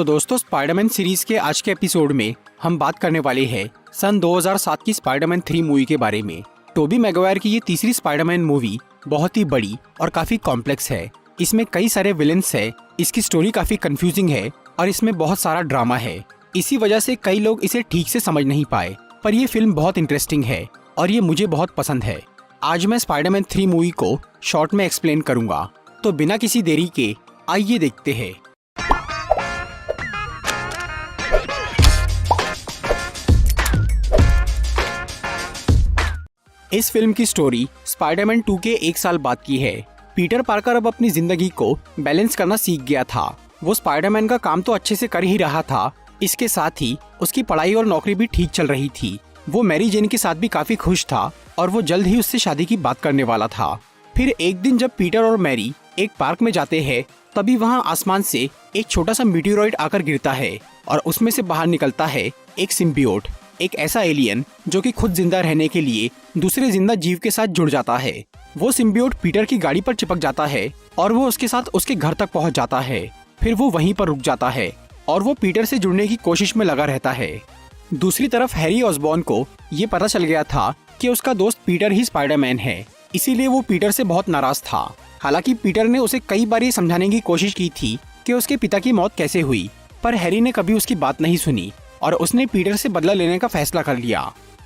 तो दोस्तों, Spiderman series के आज के एपिसोड में हम बात करने वाले हैं सन 2007 की स्पाइडरमैन 3 मूवी के बारे में। टोबी मैगवायर की ये तीसरी स्पाइडरमैन मूवी बहुत ही बड़ी और काफी कॉम्प्लेक्स है। इसमें कई सारे विलेंस है, इसकी स्टोरी काफी कंफ्यूजिंग है और इसमें बहुत सारा ड्रामा है। इसी वजह से कई लोग इसे ठीक से समझ नहीं पाए, पर ये फिल्म बहुत इंटरेस्टिंग है और ये मुझे बहुत पसंद है। आज मैं स्पाइडरमैन 3 मूवी को शॉर्ट में एक्सप्लेन करूंगा, तो बिना किसी देरी के आइए देखते हैं। इस फिल्म की स्टोरी स्पाइडरमैन 2 के 1 साल बाद की है। पीटर पार्कर अब अपनी जिंदगी को बैलेंस करना सीख गया था। वो स्पाइडरमैन का काम तो अच्छे से कर ही रहा था, इसके साथ ही उसकी पढ़ाई और नौकरी भी ठीक चल रही थी। वो मैरी जेन के साथ भी काफी खुश था और वो जल्द ही उससे शादी की बात करने वाला था। फिर एक दिन जब पीटर और मैरी एक पार्क में जाते हैं, तभी वहाँ आसमान से एक छोटा सा मीटियोराइड आकर गिरता है और उसमें से बाहर निकलता है एक सिम्बियोट, एक ऐसा एलियन जो कि खुद जिंदा रहने के लिए दूसरे जिंदा जीव के साथ जुड़ जाता है। वो सिम्बियोट पीटर की गाड़ी पर चिपक जाता है और वो उसके साथ उसके घर तक पहुंच जाता है। फिर वो वहीं पर रुक जाता है और वो पीटर से जुड़ने की कोशिश में लगा रहता है। दूसरी तरफ हैरी ऑसबॉर्न को ये पता चल गया था कि उसका दोस्त पीटर ही स्पाइडरमैन है, इसीलिए वो पीटर से बहुत नाराज था। हालांकि पीटर ने उसे कई बार ये समझाने की कोशिश की थी कि उसके पिता की मौत कैसे हुई, पर हैरी ने कभी उसकी बात नहीं सुनी और उसने पीटर से बदला लेने का फैसला कर लिया।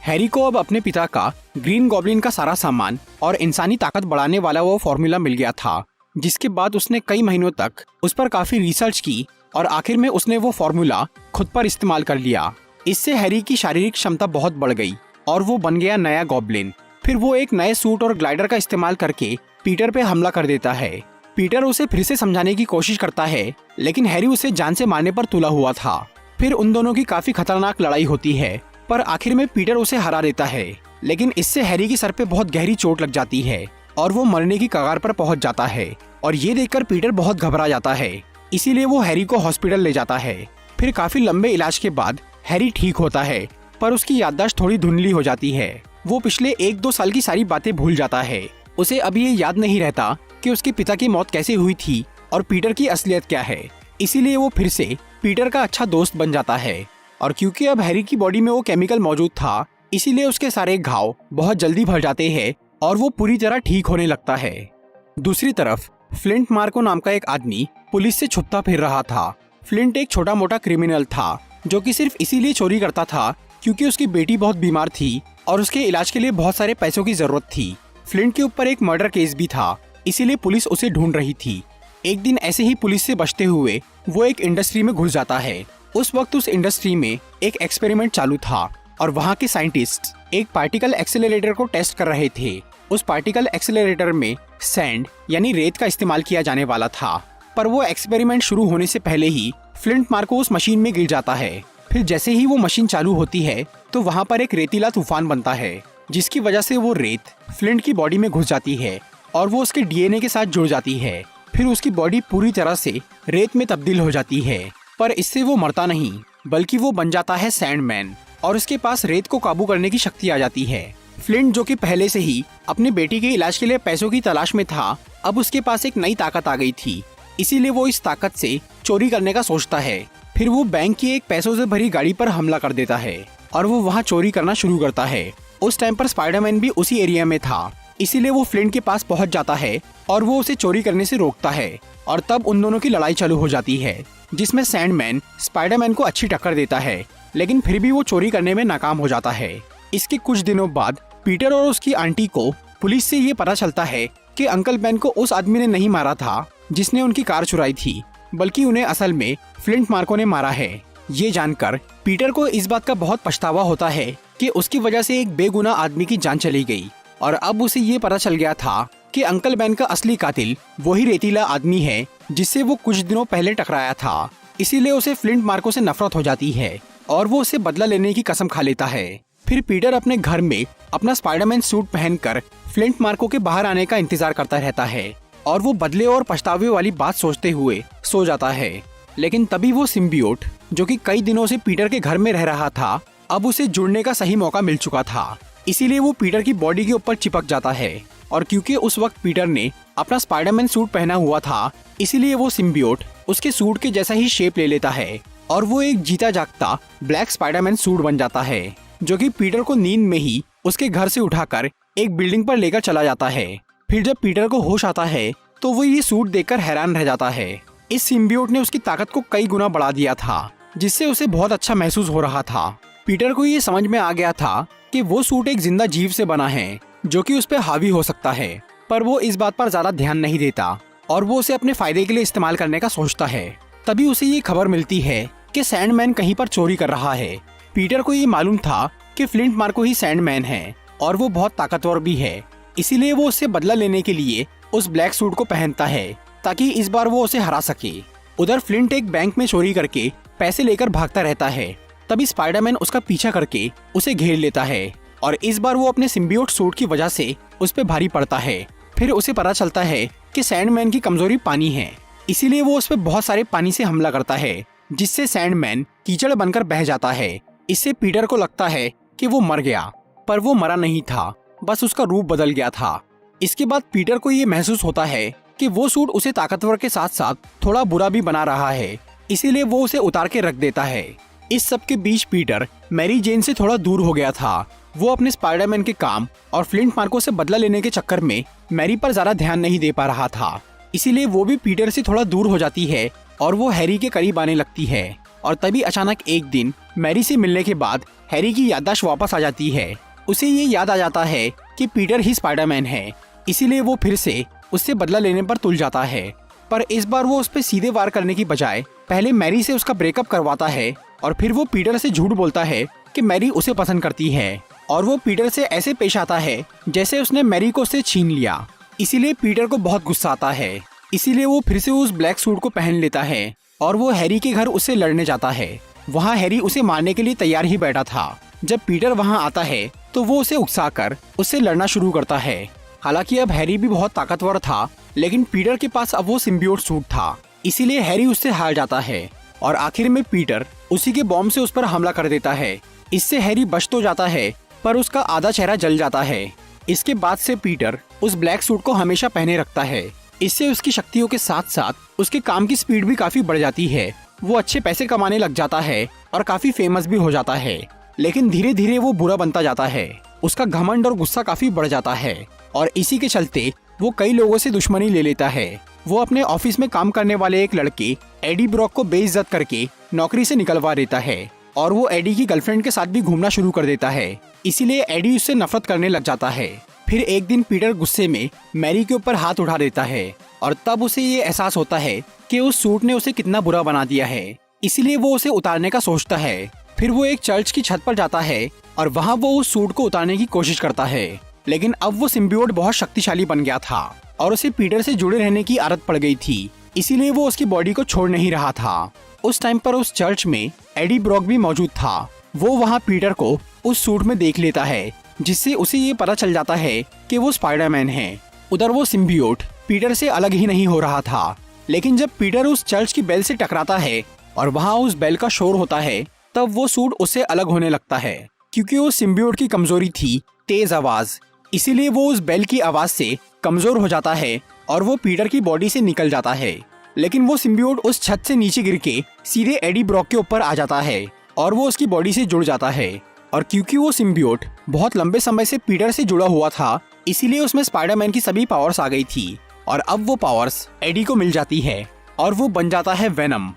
हैरी को अब अपने पिता का ग्रीन गॉब्लिन का सारा सामान और इंसानी ताकत बढ़ाने वाला वो फॉर्मूला मिल गया था, जिसके बाद उसने कई महीनों तक उस पर काफी रिसर्च की और आखिर में उसने वो फॉर्मूला खुद पर इस्तेमाल कर लिया। इससे हैरी की शारीरिक क्षमता बहुत बढ़ गई और वो बन गया नया गॉब्लिन। फिर वो एक नए सूट और ग्लाइडर का इस्तेमाल करके पीटर पे हमला कर देता है। पीटर उसे फिर से समझाने की कोशिश करता है, लेकिन हैरी उसे जान से मारने पर तुला हुआ था। फिर उन दोनों की काफी खतरनाक लड़ाई होती है, पर आखिर में पीटर उसे हरा देता है। लेकिन इससे हैरी की सर पे बहुत गहरी चोट लग जाती है और वो मरने की कगार पर पहुंच जाता है और ये देखकर पीटर बहुत घबरा जाता है। इसीलिए वो हैरी को हॉस्पिटल ले जाता है। फिर काफी लंबे इलाज के बाद हैरी ठीक होता है, पर उसकी याददाश्त थोड़ी धुंधली हो जाती है। वो पिछले 1-2 साल की सारी बातें भूल जाता है। उसे अभी ये याद नहीं रहता कि उसके पिता की मौत कैसे हुई थी और पीटर की असलियत क्या है। इसीलिए वो फिर से पीटर का अच्छा दोस्त बन जाता है और क्योंकि अब हैरी की बॉडी में वो केमिकल मौजूद था, इसीलिए उसके सारे घाव बहुत जल्दी भर जाते हैं और वो पूरी तरह ठीक होने लगता है। दूसरी तरफ फ्लिंट मार्को नाम का एक आदमी पुलिस से छुपता फिर रहा था। फ्लिंट एक छोटा मोटा क्रिमिनल था जो कि सिर्फ इसीलिए चोरी करता था क्योंकि उसकी बेटी बहुत बीमार थी और उसके इलाज के लिए बहुत सारे पैसों की जरूरत थी। फ्लिंट के ऊपर एक मर्डर केस भी था, इसीलिए पुलिस उसे ढूंढ रही थी। एक दिन ऐसे ही पुलिस से बचते हुए वो एक इंडस्ट्री में घुस जाता है। उस वक्त उस इंडस्ट्री में एक एक्सपेरिमेंट चालू था और वहाँ के साइंटिस्ट एक पार्टिकल एक्सेलरेटर को टेस्ट कर रहे थे। उस पार्टिकल एक्सेलरेटर में सैंड यानी रेत का इस्तेमाल किया जाने वाला था, पर वो एक्सपेरिमेंट शुरू होने से पहले ही फ्लिंट मार्को उस मशीन में गिर जाता है। फिर जैसे ही वो मशीन चालू होती है तो वहाँ पर एक रेतीला तूफान बनता है, जिसकी वजह से वो रेत फ्लिंट की बॉडी में घुस जाती है और वो उसके डीएनए के साथ जुड़ जाती है। फिर उसकी बॉडी पूरी तरह से रेत में तब्दील हो जाती है, पर इससे वो मरता नहीं बल्कि वो बन जाता है सैंडमैन और उसके पास रेत को काबू करने की शक्ति आ जाती है। फ्लिंट जो कि पहले से ही अपनी बेटी के इलाज के लिए पैसों की तलाश में था, अब उसके पास एक नई ताकत आ गई थी, इसीलिए वो इस ताकत से चोरी करने का सोचता है। फिर वो बैंक की एक पैसों से भरी गाड़ी पर हमला कर देता है और वो वहाँ चोरी करना शुरू करता है। उस टाइम पर स्पाइडरमैन भी उसी एरिया में था, इसीलिए वो फ्लिंट के पास पहुंच जाता है और वो उसे चोरी करने से रोकता है और तब उन दोनों की लड़ाई चालू हो जाती है, जिसमें सैंडमैन स्पाइडरमैन को अच्छी टक्कर देता है, लेकिन फिर भी वो चोरी करने में नाकाम हो जाता है। इसके कुछ दिनों बाद पीटर और उसकी आंटी को पुलिस से ये पता चलता है कि अंकल बेन को उस आदमी ने नहीं मारा था जिसने उनकी कार चुराई थी, बल्कि उन्हें असल में फ्लिंट मार्को ने मारा है। ये जानकर पीटर को इस बात का बहुत पछतावा होता है कि उसकी वजह से एक बेगुनाह आदमी की जान चली गई और अब उसे ये पता चल गया था कि अंकल बेन का असली कातिल वही रेतीला आदमी है जिससे वो कुछ दिनों पहले टकराया था। इसीलिए उसे फ्लिंट मार्को से नफरत हो जाती है और वो उसे बदला लेने की कसम खा लेता है। फिर पीटर अपने घर में अपना स्पाइडरमैन सूट पहनकर फ्लिंट मार्को के बाहर आने का इंतजार करता रहता है और वो बदले और पछतावे वाली बात सोचते हुए सो जाता है। लेकिन तभी वो सिम्बियोट जो कि कई दिनों से पीटर के घर में रह रहा था, अब उसे जुड़ने का सही मौका मिल चुका था, इसीलिए वो पीटर की बॉडी के ऊपर चिपक जाता है और क्योंकि उस वक्त पीटर ने अपना स्पाइडरमैन सूट पहना हुआ था, इसीलिए वो सिम्बियोट उसके सूट के जैसा ही शेप ले लेता है और वो एक जीता जागता ब्लैक स्पाइडरमैन सूट बन जाता है, जो कि पीटर को नींद में ही उसके घर से उठाकर एक बिल्डिंग पर लेकर चला जाता है। फिर जब पीटर को होश आता है तो वो ये सूट देखकर हैरान रह जाता है। इस सिम्बियोट ने उसकी ताकत को कई गुना बढ़ा दिया था, जिससे उसे बहुत अच्छा महसूस हो रहा था। पीटर को ये समझ में आ गया था कि वो सूट एक जिंदा जीव से बना है जो कि उस पर हावी हो सकता है, पर वो इस बात पर ज्यादा ध्यान नहीं देता और वो उसे अपने फायदे के लिए इस्तेमाल करने का सोचता है। तभी उसे ये खबर मिलती है कि सैंडमैन कहीं पर चोरी कर रहा है। पीटर को ये मालूम था कि फ्लिंट मार्को ही सैंडमैन है और वो बहुत ताकतवर भी है, इसीलिए वो उससे बदला लेने के लिए उस ब्लैक सूट को पहनता है ताकि इस बार वो उसे हरा सके। उधर फ्लिंट एक बैंक में चोरी करके पैसे लेकर भागता रहता है। तभी स्पाइडरमैन उसका पीछा करके उसे घेर लेता है और इस बार वो अपने सिम्बियोट सूट की वजह से उस पर भारी पड़ता है। फिर उसे पता चलता है कि सैंडमैन की कमजोरी पानी है, इसीलिए वो उस पर बहुत सारे पानी से हमला करता है, जिससे सैंडमैन कीचड़ बनकर बह जाता है। इससे पीटर को लगता है कि वो मर गया, पर वो मरा नहीं था, बस उसका रूप बदल गया था। इसके बाद पीटर को ये महसूस होता है कि वो सूट उसे ताकतवर के साथ साथ थोड़ा बुरा भी बना रहा है, इसीलिए वो उसे उतार के रख देता है। इस सब के बीच पीटर मैरी जेन से थोड़ा दूर हो गया था। वो अपने स्पाइडरमैन के काम और फ्लिंट मार्को से बदला लेने के चक्कर में मैरी पर ज्यादा ध्यान नहीं दे पा रहा था, इसीलिए वो भी पीटर से थोड़ा दूर हो जाती है और वो हैरी के करीब आने लगती है। और तभी अचानक एक दिन मैरी से मिलने के बाद हैरी की याददाश्त वापस आ जाती है। उसे ये याद आ जाता है कि पीटर ही स्पाइडरमैन है, इसीलिए वो फिर से उससे बदला लेने पर तुल जाता है। पर इस बार वो उस पर सीधे वार करने की बजाय पहले मैरी से उसका ब्रेकअप करवाता है और फिर वो पीटर से झूठ बोलता है कि मैरी उसे पसंद करती है और वो पीटर से ऐसे पेश आता है जैसे उसने मैरी को उससे छीन लिया। इसीलिए पीटर को बहुत गुस्सा आता है, इसीलिए वो फिर से उस ब्लैक सूट को पहन लेता है और वो हैरी के घर उससे लड़ने जाता है। वहाँ हैरी उसे मारने के लिए तैयार ही बैठा था। जब पीटर वहाँ आता है तो वो उसे उकसाकर उससे लड़ना शुरू करता है। हालांकि अब हैरी भी बहुत ताकतवर था, लेकिन पीटर के पास अब वो सिम्बियोट सूट था, इसीलिए हैरी उससे हार जाता है और आखिर में पीटर उसी के बॉम्ब से उस पर हमला कर देता है। इससे हैरी बच तो जाता है, पर उसका आधा चेहरा जल जाता है। इसके बाद से पीटर उस ब्लैक सूट को हमेशा पहने रखता है। इससे उसकी शक्तियों के साथ साथ उसके काम की स्पीड भी काफी बढ़ जाती है। वो अच्छे पैसे कमाने लग जाता है और काफी फेमस भी हो जाता है। लेकिन धीरे धीरे वो बुरा बनता जाता है। उसका घमंड और गुस्सा काफी बढ़ जाता है और इसी के चलते वो कई लोगों से दुश्मनी ले लेता है। वो अपने ऑफिस में काम करने वाले एक लड़के एडी ब्रॉक को बेइज्जत करके नौकरी से निकलवा देता है और वो एडी की गर्लफ्रेंड के साथ भी घूमना शुरू कर देता है। इसीलिए एडी उससे नफरत करने लग जाता है। फिर एक दिन पीटर गुस्से में मैरी के ऊपर हाथ उठा देता है और तब उसे ये एहसास होता है कि उस सूट ने उसे कितना बुरा बना दिया है। इसीलिए वो उसे उतारने का सोचता है। फिर वो एक चर्च की छत पर जाता है और वहाँ वो उस सूट को उतारने की कोशिश करता है, लेकिन अब वो सिम्बियोट बहुत शक्तिशाली बन गया था और उसे पीटर से जुड़े रहने की आदत पड़ गई थी, इसीलिए वो उसकी बॉडी को छोड़ नहीं रहा था। उस टाइम पर उस चर्च में एडी ब्रॉक भी मौजूद था। वो वहाँ पीटर को उस सूट में देख लेता है, जिससे उसे ये पता चल जाता है कि वो स्पाइडरमैन है। उधर वो सिम्बियोट पीटर से अलग ही नहीं हो रहा था, लेकिन जब पीटर उस चर्च की बेल से टकराता है और वहाँ उस बेल का शोर होता है, तब वो सूट उससे अलग होने लगता है। क्योंकि वो सिम्बियोट की कमजोरी थी तेज आवाज, इसीलिए वो उस बेल की आवाज से कमजोर हो जाता है और वो पीटर की बॉडी से निकल जाता है। लेकिन वो सिम्बियोट उस छत से नीचे गिर के सीधे एडी ब्रॉक के ऊपर आ जाता है और वो उसकी बॉडी से जुड़ जाता है। और क्योंकि वो सिम्बियोट बहुत लंबे समय से पीटर से जुड़ा हुआ था, इसीलिए उसमें स्पाइडरमैन की सभी पावर्स आ गई थी और अब वो पावर्स एडी को मिल जाती है और वो बन जाता है वेनम।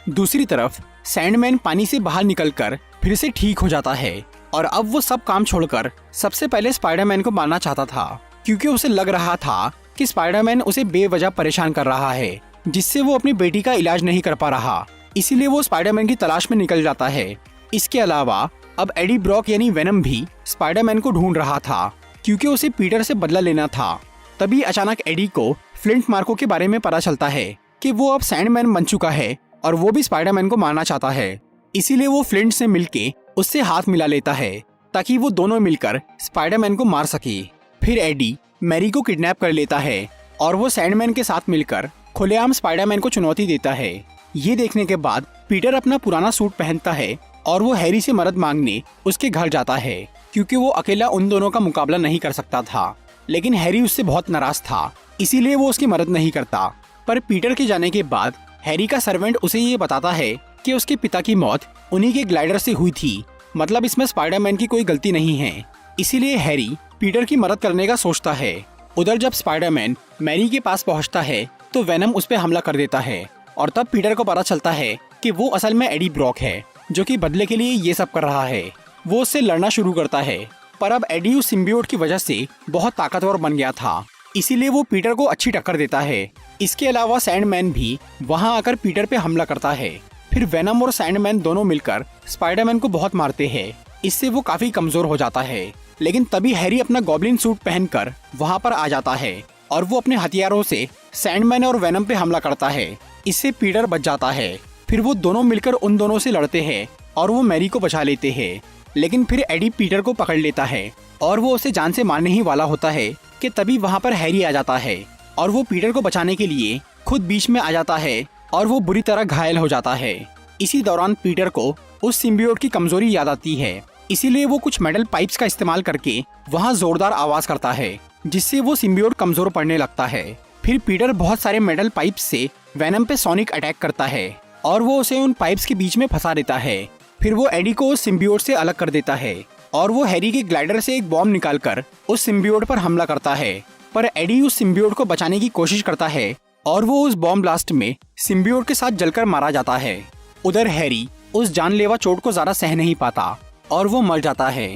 दूसरी तरफ सैंडमैन पानी से बाहर निकलकर फिर से ठीक हो जाता है और अब वो सब काम छोड़कर सबसे पहले स्पाइडरमैन को मारना चाहता था, क्योंकि उसे लग रहा था कि स्पाइडरमैन उसे बेवजह परेशान कर रहा है, जिससे वो अपनी बेटी का इलाज नहीं कर पा रहा। इसीलिए वो स्पाइडरमैन की तलाश में निकल जाता है। इसके अलावा अब एडी ब्रॉक यानी वेनम भी स्पाइडरमैन को ढूंढ रहा था, क्योंकि उसे पीटर से बदला लेना था। तभी अचानक एडी को फ्लिंट मार्को के बारे में पता चलता है कि वो अब सैंडमैन बन चुका है और वो भी स्पाइडरमैन को मारना चाहता है। इसीलिए वो फ्लिंट से मिलके उससे हाथ मिला लेता है ताकि वो दोनों मिलकर स्पाइडरमैन को मार सके। फिर एडी मैरी को किडनैप कर लेता है और वो सैंडमैन के साथ मिलकर खुलेआम स्पाइडरमैन को चुनौती देता है। ये देखने के बाद पीटर अपना पुराना सूट पहनता है और वो हैरी से मदद मांगने उसके घर जाता है, क्योंकि वो अकेला उन दोनों का मुकाबला नहीं कर सकता था। लेकिन हैरी उससे बहुत नाराज था, इसीलिए वो उसकी मदद नहीं करता। पर पीटर के जाने के बाद हैरी का सर्वेंट उसे ये बताता है कि उसके पिता की मौत उन्हीं के ग्लाइडर से हुई थी, मतलब इसमें स्पाइडरमैन की कोई गलती नहीं है। इसीलिए हैरी पीटर की मदद करने का सोचता है। उधर जब स्पाइडरमैन मैरी के पास पहुंचता है तो वेनम उस पर हमला कर देता है और तब पीटर को पता चलता है कि वो असल में एडी ब्रॉक है, जो कि बदले के लिए ये सब कर रहा है। वो उससे लड़ना शुरू करता है, पर अब एडी उस सिम्बियोट की वजह से बहुत ताकतवर बन गया था, इसीलिए वो पीटर को अच्छी टक्कर देता है। इसके अलावा सैंडमैन भी वहां आकर पीटर पे हमला करता है। फिर वेनम और सैंडमैन दोनों मिलकर स्पाइडरमैन को बहुत मारते हैं, इससे वो काफी कमजोर हो जाता है। लेकिन तभी हैरी अपना गॉब्लिन सूट पहनकर वहां पर आ जाता है और वो अपने हथियारों से सैंडमैन और वेनम पे हमला करता है। इससे पीटर बच जाता है। फिर वो दोनों मिलकर उन दोनों से लड़ते हैं और वो मैरी को बचा लेते हैं। लेकिन फिर एडी पीटर को पकड़ लेता है और वो उसे जान से मारने ही वाला होता है कि तभी वहाँ पर हैरी आ जाता है और वो पीटर को बचाने के लिए खुद बीच में आ जाता है और वो बुरी तरह घायल हो जाता है। इसी दौरान पीटर को उस सिम्बियोट की कमजोरी याद आती है, इसीलिए वो कुछ मेटल पाइप्स का इस्तेमाल करके वहाँ जोरदार आवाज करता है, जिससे वो सिम्बियोट कमजोर पड़ने लगता है। फिर पीटर बहुत सारे मेटल पाइप्स से वेनम पे सोनिक अटैक करता है और वो उसे उन पाइप्स के बीच में फंसा देता है। फिर वो एडी को उस सिम्बियोट से अलग कर देता है और वो हैरी के ग्लाइडर से एक बॉम्ब निकालकर उस सिम्बियोट पर हमला करता है। पर एडी उस सिम्बियोट को बचाने की कोशिश करता है और वो उस बॉम्ब ब्लास्ट में सिम्बियोट के साथ जलकर मारा जाता है। उधर हैरी उस जानलेवा चोट को ज्यादा सह नहीं पाता और वो मर जाता है।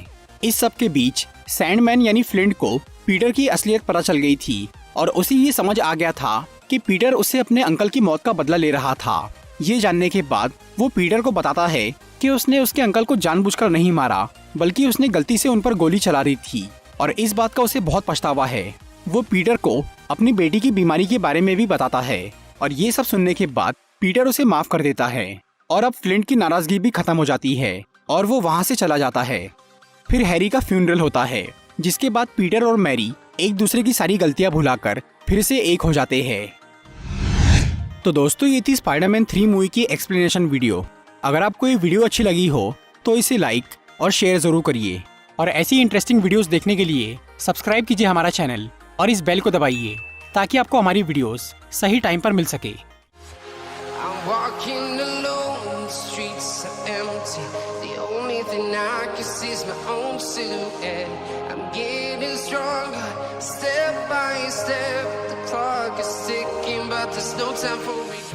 इस सब के बीच सैंडमैन यानी फ्लिंट को पीटर की असलियत पता चल गई थी और उसे ये समझ आ गया था कि पीटर उससे अपने अंकल की मौत का बदला ले रहा था। ये जानने के बाद वो पीटर को बताता है कि उसने उसके अंकल को जानबूझकर नहीं मारा, बल्कि उसने गलती से उन पर गोली चला रही थी और इस बात का उसे बहुत पछतावा है। वो पीटर को अपनी बेटी की बीमारी के बारे में भी बताता है और ये सब सुनने के बाद पीटर उसे माफ कर देता है और अब फ्लिंट की नाराजगी भी खत्म हो जाती है और वो वहाँ से चला जाता है। फिर हैरी का फ्यूनरल होता है, जिसके बाद पीटर और मैरी एक दूसरे की सारी गलतियां भुलाकर फिर से एक हो जाते हैं। तो दोस्तों, ये थी स्पाइडरमैन 3 मूवी की एक्सप्लेनेशन वीडियो। अगर आपको ये वीडियो अच्छी लगी हो तो इसे लाइक और शेयर जरूर करिए और ऐसी इंटरेस्टिंग वीडियोस देखने के लिए सब्सक्राइब कीजिए हमारा चैनल और इस बेल को दबाइए ताकि आपको हमारी वीडियोस सही टाइम पर मिल सके। Step by step, the clock is ticking, but there's no time for me.